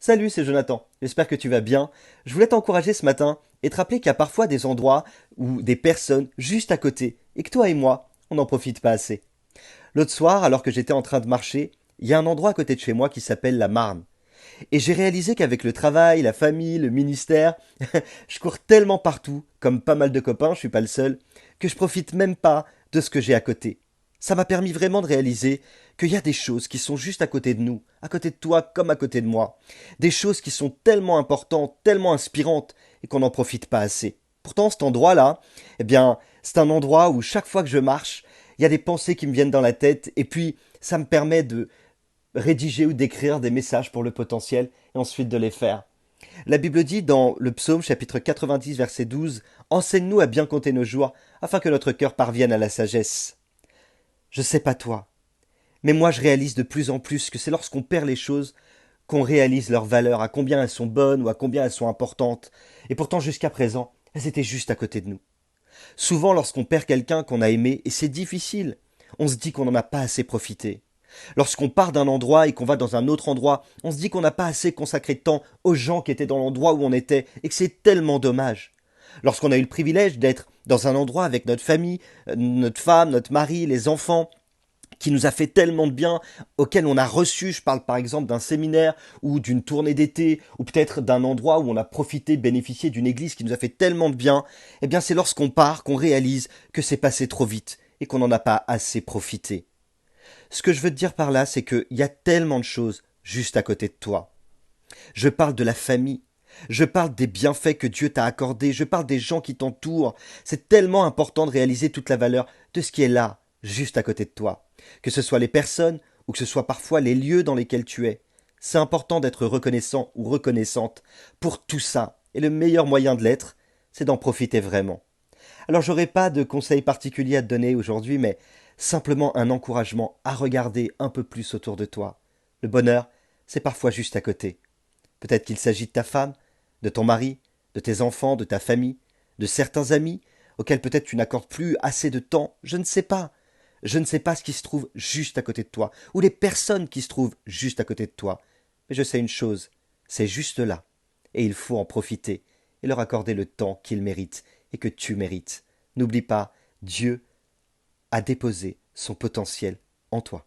Salut, c'est Jonathan. J'espère que tu vas bien. Je voulais t'encourager ce matin et te rappeler qu'il y a parfois des endroits ou des personnes juste à côté et que toi et moi, on n'en profite pas assez. L'autre soir, alors que j'étais en train de marcher, il y a un endroit à côté de chez moi qui s'appelle la Marne. Et j'ai réalisé qu'avec le travail, la famille, le ministère, je cours tellement partout, comme pas mal de copains, je suis pas le seul, que je profite même pas de ce que j'ai à côté. Ça m'a permis vraiment de réaliser qu'il y a des choses qui sont juste à côté de nous, à côté de toi comme à côté de moi. Des choses qui sont tellement importantes, tellement inspirantes, et qu'on n'en profite pas assez. Pourtant, cet endroit-là, eh bien, c'est un endroit où chaque fois que je marche, il y a des pensées qui me viennent dans la tête, et puis ça me permet de rédiger ou d'écrire des messages pour le potentiel, et ensuite de les faire. La Bible dit dans le psaume chapitre 90 verset 12, enseigne-nous à bien compter nos jours, afin que notre cœur parvienne à la sagesse. Je sais pas toi, mais moi je réalise de plus en plus que c'est lorsqu'on perd les choses qu'on réalise leur valeur, à combien elles sont bonnes ou à combien elles sont importantes. Et pourtant jusqu'à présent, elles étaient juste à côté de nous. Souvent lorsqu'on perd quelqu'un qu'on a aimé, et c'est difficile, on se dit qu'on n'en a pas assez profité. Lorsqu'on part d'un endroit et qu'on va dans un autre endroit, on se dit qu'on n'a pas assez consacré de temps aux gens qui étaient dans l'endroit où on était et que c'est tellement dommage. Lorsqu'on a eu le privilège d'être dans un endroit avec notre famille, notre femme, notre mari, les enfants, qui nous a fait tellement de bien, auquel on a reçu, je parle par exemple d'un séminaire ou d'une tournée d'été, ou peut-être d'un endroit où on a profité, bénéficié d'une église qui nous a fait tellement de bien, eh bien c'est lorsqu'on part qu'on réalise que c'est passé trop vite et qu'on n'en a pas assez profité. Ce que je veux te dire par là, c'est qu'il y a tellement de choses juste à côté de toi. Je parle de la famille. Je parle des bienfaits que Dieu t'a accordés. Je parle des gens qui t'entourent. C'est tellement important de réaliser toute la valeur de ce qui est là, juste à côté de toi. Que ce soit les personnes ou que ce soit parfois les lieux dans lesquels tu es. C'est important d'être reconnaissant ou reconnaissante pour tout ça. Et le meilleur moyen de l'être, c'est d'en profiter vraiment. Alors j'aurais pas de conseils particuliers à te donner aujourd'hui, mais simplement un encouragement à regarder un peu plus autour de toi. Le bonheur, c'est parfois juste à côté. Peut-être qu'il s'agit de ta femme, de ton mari, de tes enfants, de ta famille, de certains amis auxquels peut-être tu n'accordes plus assez de temps, je ne sais pas. Je ne sais pas ce qui se trouve juste à côté de toi, ou les personnes qui se trouvent juste à côté de toi. Mais je sais une chose, c'est juste là, et il faut en profiter, et leur accorder le temps qu'ils méritent, et que tu mérites. N'oublie pas, Dieu a déposé son potentiel en toi.